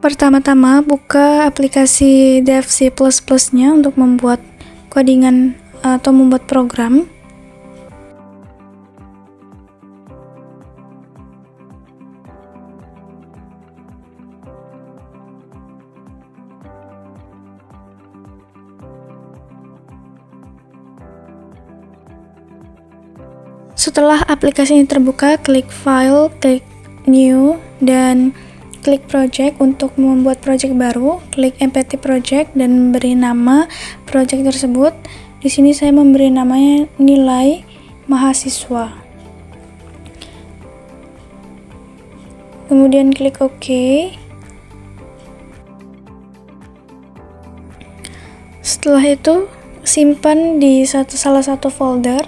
Pertama-tama buka aplikasi Dev C++-nya untuk membuat codingan atau membuat program. Setelah aplikasi ini terbuka, klik File, klik New, dan klik Project untuk membuat project baru. Klik Empty Project dan beri nama project tersebut. Di sini saya memberi namanya nilai mahasiswa. Kemudian klik OK. Setelah itu, simpan di salah satu folder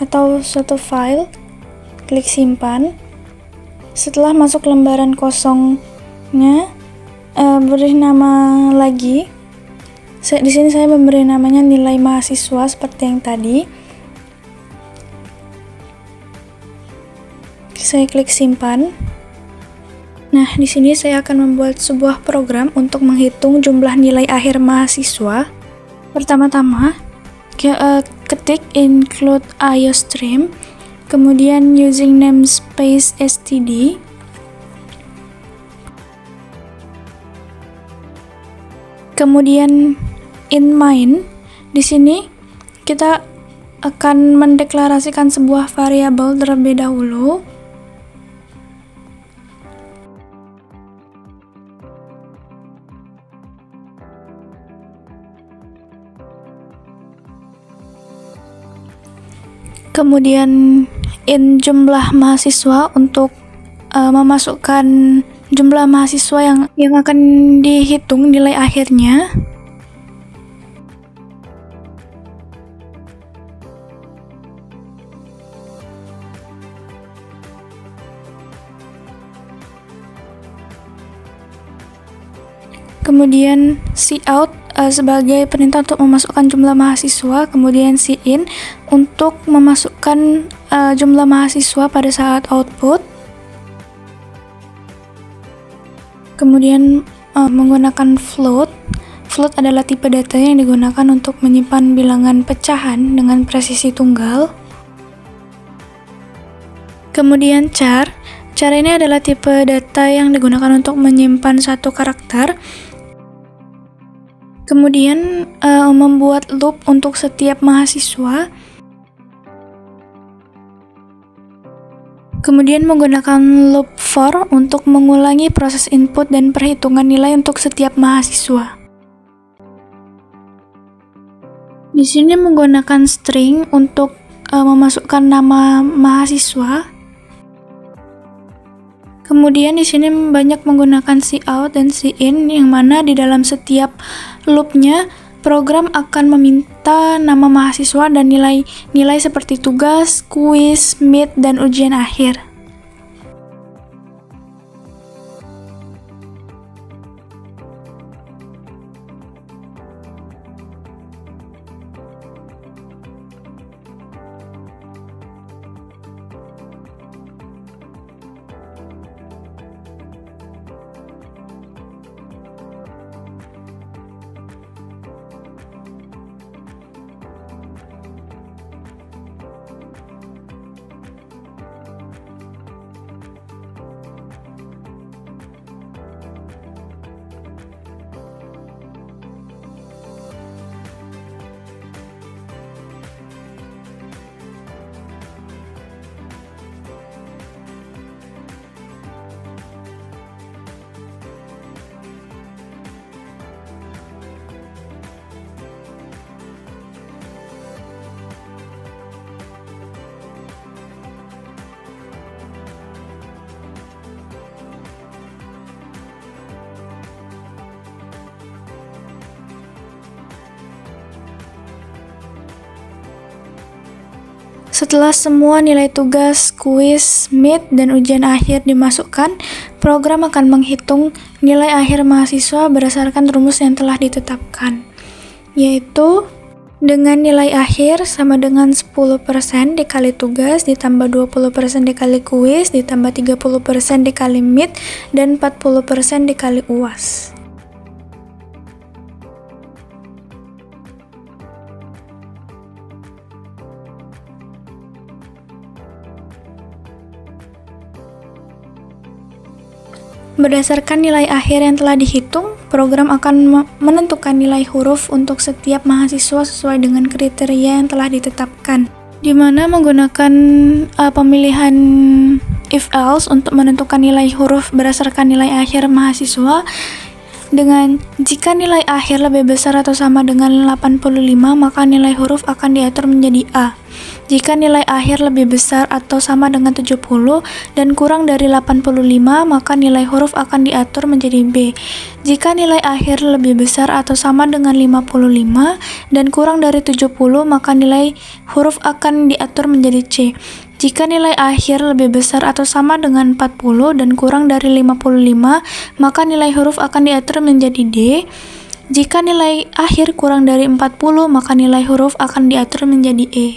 atau suatu file. Klik simpan. Setelah masuk lembaran kosongnya, beri nama lagi. Di sini saya memberi namanya nilai mahasiswa seperti yang tadi. Saya klik simpan. Nah, di sini saya akan membuat sebuah program untuk menghitung jumlah nilai akhir mahasiswa. Pertama-tama, ketik include iostream, kemudian using namespace std, kemudian in main. Di sini kita akan mendeklarasikan sebuah variabel terlebih dahulu. Kemudian in jumlah mahasiswa untuk memasukkan jumlah mahasiswa yang akan dihitung nilai akhirnya. Kemudian cout sebagai perintah untuk memasukkan jumlah mahasiswa, kemudian in untuk memasukkan jumlah mahasiswa pada saat output. Kemudian menggunakan float. Float adalah tipe data yang digunakan untuk menyimpan bilangan pecahan dengan presisi tunggal. Kemudian char. Char ini adalah tipe data yang digunakan untuk menyimpan satu karakter. Kemudian membuat loop untuk setiap mahasiswa. Kemudian menggunakan loop for untuk mengulangi proses input dan perhitungan nilai untuk setiap mahasiswa. Di sini menggunakan string untuk memasukkan nama mahasiswa. Kemudian di sini banyak menggunakan cout dan in, yang mana di dalam setiap loopnya program akan meminta nama mahasiswa dan nilai seperti tugas, kuis, mid, dan ujian akhir. Setelah semua nilai tugas, kuis, mid, dan ujian akhir dimasukkan, program akan menghitung nilai akhir mahasiswa berdasarkan rumus yang telah ditetapkan, yaitu dengan nilai akhir sama dengan 10% dikali tugas ditambah 20% dikali kuis ditambah 30% dikali mid dan 40% dikali UAS. Berdasarkan nilai akhir yang telah dihitung, program akan menentukan nilai huruf untuk setiap mahasiswa sesuai dengan kriteria yang telah ditetapkan, di mana menggunakan pemilihan if-else untuk menentukan nilai huruf berdasarkan nilai akhir mahasiswa. Dengan jika nilai akhir lebih besar atau sama dengan 85, maka nilai huruf akan diatur menjadi A. Jika nilai akhir lebih besar atau sama dengan 70 dan kurang dari 85, maka nilai huruf akan diatur menjadi B. Jika nilai akhir lebih besar atau sama dengan 55 dan kurang dari 70, maka nilai huruf akan diatur menjadi C. Jika nilai akhir lebih besar atau sama dengan 40 dan kurang dari 55, maka nilai huruf akan diatur menjadi D. Jika nilai akhir kurang dari 40, maka nilai huruf akan diatur menjadi E.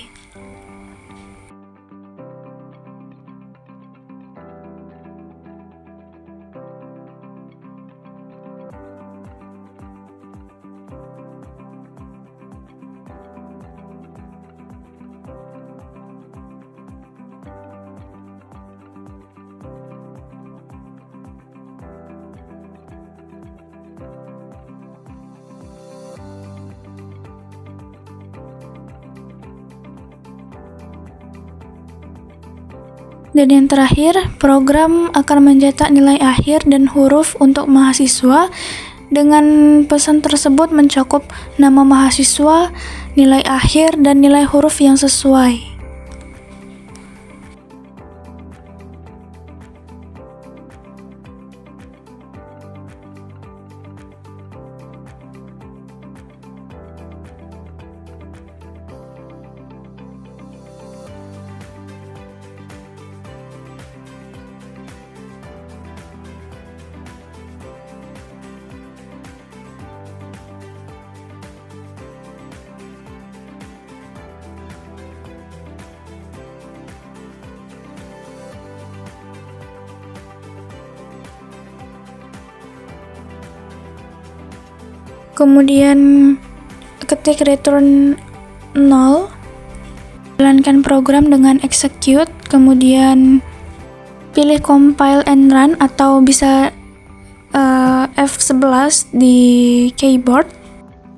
Dan yang terakhir, program akan mencetak nilai akhir dan huruf untuk mahasiswa. Dengan pesan tersebut mencakup nama mahasiswa, nilai akhir, dan nilai huruf yang sesuai. Kemudian ketik return 0, jalankan program dengan execute, kemudian pilih compile and run atau bisa F11 di keyboard.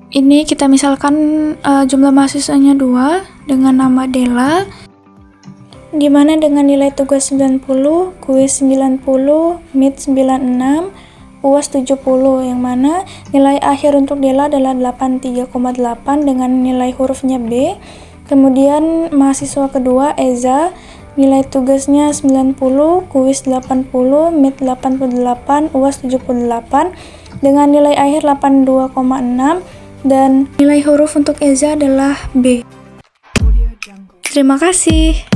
Ini kita misalkan jumlah mahasiswanya 2 dengan nama Della, dimana dengan nilai tugas 90, kuis 90, mid 96, UAS 70, yang mana nilai akhir untuk Della adalah 83,8 dengan nilai hurufnya B. Kemudian mahasiswa kedua Eza, nilai tugasnya 90, kuis 80, mid 88, UAS 78 dengan nilai akhir 82,6 dan nilai huruf untuk Eza adalah B. Terima kasih.